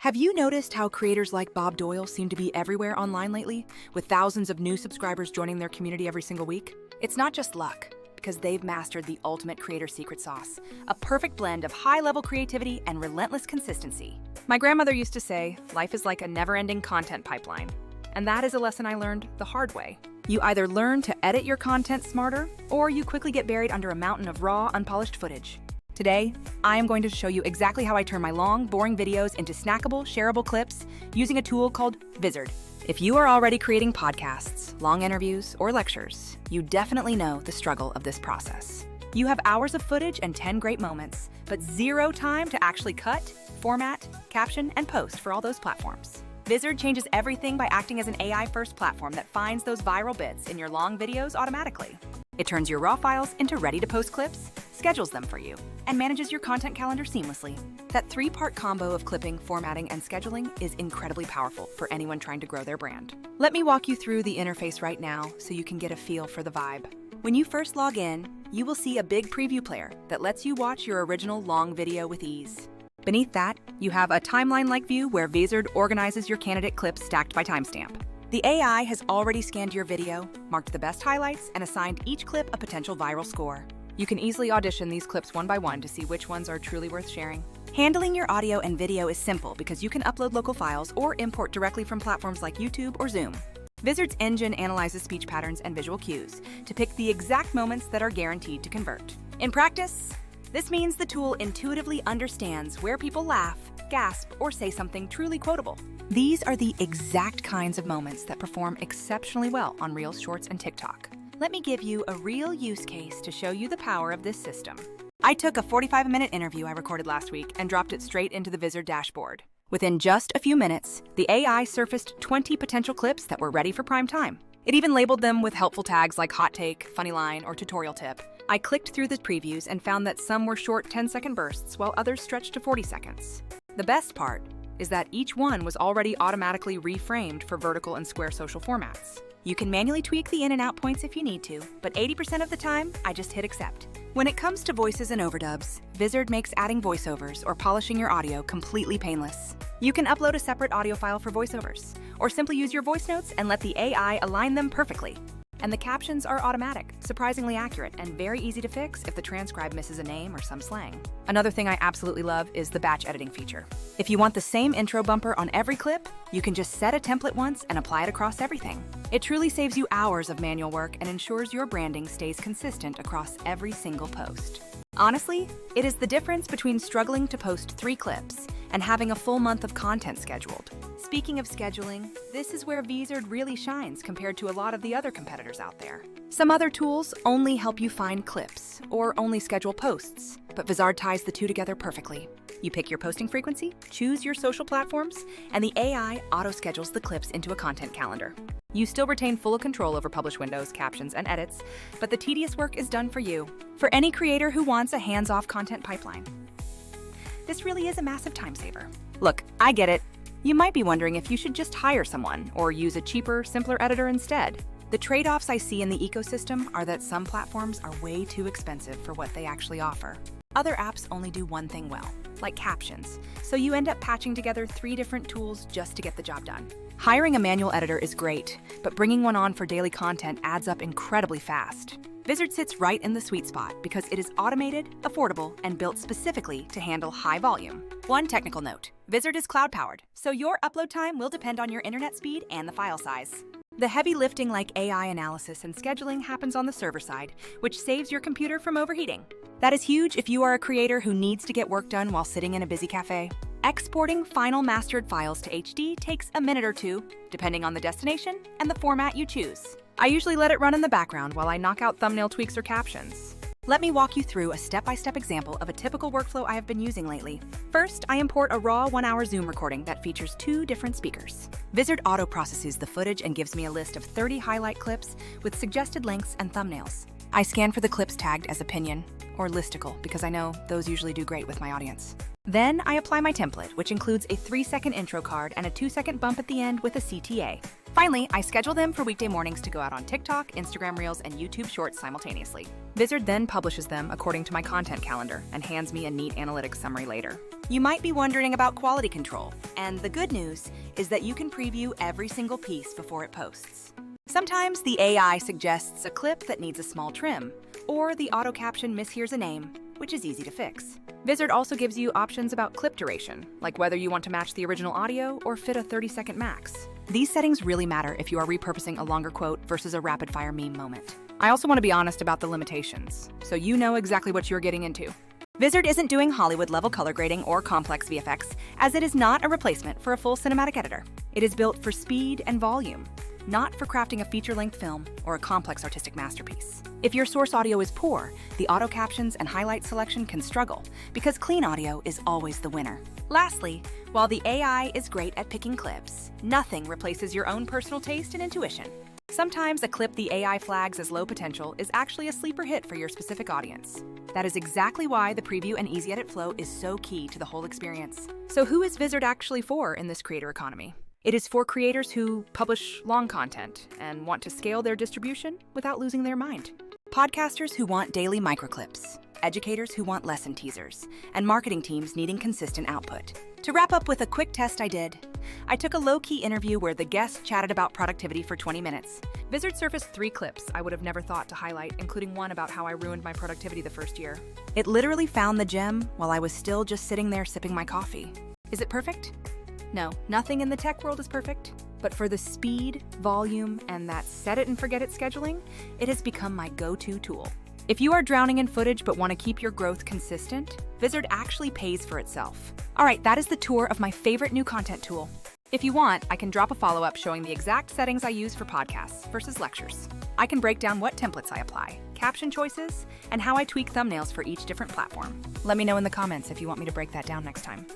Have you noticed how creators like Bob Doyle seem to be everywhere online lately, with thousands of new subscribers joining their community every single week? It's not just luck, because they've mastered the ultimate creator secret sauce, a perfect blend of high-level creativity and relentless consistency. My grandmother used to say, life is like a never-ending content pipeline. And that is a lesson I learned the hard way. You either learn to edit your content smarter, or you quickly get buried under a mountain of raw, unpolished footage. Today, I am going to show you exactly how I turn my long, boring videos into snackable, shareable clips using a tool called Vizard. If you are already creating podcasts, long interviews, or lectures, you definitely know the struggle of this process. You have hours of footage and 10 great moments, but zero time to actually cut, format, caption, and post for all those platforms. Vizard changes everything by acting as an AI-first platform that finds those viral bits in your long videos automatically. It turns your raw files into ready-to-post clips, schedules them for you, and manages your content calendar seamlessly. That three-part combo of clipping, formatting, and scheduling is incredibly powerful for anyone trying to grow their brand. Let me walk you through the interface right now so you can get a feel for the vibe. When you first log in, you will see a big preview player that lets you watch your original long video with ease. Beneath that, you have a timeline-like view where Vizard organizes your candidate clips stacked by timestamp. The AI has already scanned your video, marked the best highlights, and assigned each clip a potential viral score. You can easily audition these clips one by one to see which ones are truly worth sharing. Handling your audio and video is simple because you can upload local files or import directly from platforms like YouTube or Zoom. Vizard's engine analyzes speech patterns and visual cues to pick the exact moments that are guaranteed to convert. In practice, this means the tool intuitively understands where people laugh, gasp, or say something truly quotable. These are the exact kinds of moments that perform exceptionally well on Reels, Shorts, and TikTok. Let me give you a real use case to show you the power of this system. I took a 45-minute interview I recorded last week and dropped it straight into the Vizard dashboard. Within just a few minutes, the AI surfaced 20 potential clips that were ready for prime time. It even labeled them with helpful tags like hot take, funny line, or tutorial tip. I clicked through the previews and found that some were short 10-second bursts while others stretched to 40 seconds. The best part is that each one was already automatically reframed for vertical and square social formats. You can manually tweak the in and out points if you need to, but 80% of the time, I just hit accept. When it comes to voices and overdubs, Vizard makes adding voiceovers or polishing your audio completely painless. You can upload a separate audio file for voiceovers, or simply use your voice notes and let the AI align them perfectly. And the captions are automatic, surprisingly accurate, and very easy to fix if the transcribe misses a name or some slang. Another thing I absolutely love is the batch editing feature. If you want the same intro bumper on every clip, you can just set a template once and apply it across everything. It truly saves you hours of manual work and ensures your branding stays consistent across every single post. Honestly, it is the difference between struggling to post 3 clips and having a full month of content scheduled. Speaking of scheduling, this is where Vizard really shines compared to a lot of the other competitors out there. Some other tools only help you find clips or only schedule posts, but Vizard ties the two together perfectly. You pick your posting frequency, choose your social platforms, and the AI auto-schedules the clips into a content calendar. You still retain full control over publish windows, captions, and edits, but the tedious work is done for you. For any creator who wants a hands-off content pipeline, this really is a massive time saver. Look, I get it. You might be wondering if you should just hire someone or use a cheaper, simpler editor instead. The trade-offs I see in the ecosystem are that some platforms are way too expensive for what they actually offer. Other apps only do one thing well, like captions, so you end up patching together 3 different tools just to get the job done. Hiring a manual editor is great, but bringing one on for daily content adds up incredibly fast. Vizard sits right in the sweet spot because it is automated, affordable, and built specifically to handle high volume. One technical note, Vizard is cloud-powered, so your upload time will depend on your internet speed and the file size. The heavy lifting like AI analysis and scheduling happens on the server side, which saves your computer from overheating. That is huge if you are a creator who needs to get work done while sitting in a busy cafe. Exporting final mastered files to HD takes a minute or 2, depending on the destination and the format you choose. I usually let it run in the background while I knock out thumbnail tweaks or captions. Let me walk you through a step-by-step example of a typical workflow I have been using lately. First, I import a raw 1-hour Zoom recording that features 2 different speakers. Vizard auto-processes the footage and gives me a list of 30 highlight clips with suggested lengths and thumbnails. I scan for the clips tagged as opinion or listicle because I know those usually do great with my audience. Then I apply my template, which includes a 3-second intro card and a 2-second bump at the end with a CTA. Finally, I schedule them for weekday mornings to go out on TikTok, Instagram Reels, and YouTube Shorts simultaneously. Vizard then publishes them according to my content calendar and hands me a neat analytics summary later. You might be wondering about quality control, and the good news is that you can preview every single piece before it posts. Sometimes the AI suggests a clip that needs a small trim, or the auto caption mishears a name, which is easy to fix. Vizard also gives you options about clip duration, like whether you want to match the original audio or fit a 30-second max. These settings really matter if you are repurposing a longer quote versus a rapid-fire meme moment. I also want to be honest about the limitations, so you know exactly what you're getting into. Vizard isn't doing Hollywood-level color grading or complex VFX, as it is not a replacement for a full cinematic editor. It is built for speed and volume, not for crafting a feature-length film or a complex artistic masterpiece. If your source audio is poor, the auto captions and highlight selection can struggle, because clean audio is always the winner. Lastly, while the AI is great at picking clips, nothing replaces your own personal taste and intuition. Sometimes a clip the AI flags as low potential is actually a sleeper hit for your specific audience. That is exactly why the preview and easy edit flow is so key to the whole experience. So who is Vizard actually for in this creator economy? It is for creators who publish long content and want to scale their distribution without losing their mind. Podcasters who want daily microclips, educators who want lesson teasers, and marketing teams needing consistent output. To wrap up with a quick test I did, I took a low-key interview where the guest chatted about productivity for 20 minutes. Vizard surfaced 3 clips I would have never thought to highlight, including one about how I ruined my productivity the first year. It literally found the gem while I was still just sitting there sipping my coffee. Is it perfect? No, nothing in the tech world is perfect. But for the speed, volume, and that set-it-and-forget-it scheduling, it has become my go-to tool. If you are drowning in footage but want to keep your growth consistent, Vizard actually pays for itself. All right, that is the tour of my favorite new content tool. If you want, I can drop a follow-up showing the exact settings I use for podcasts versus lectures. I can break down what templates I apply, caption choices, and how I tweak thumbnails for each different platform. Let me know in the comments if you want me to break that down next time.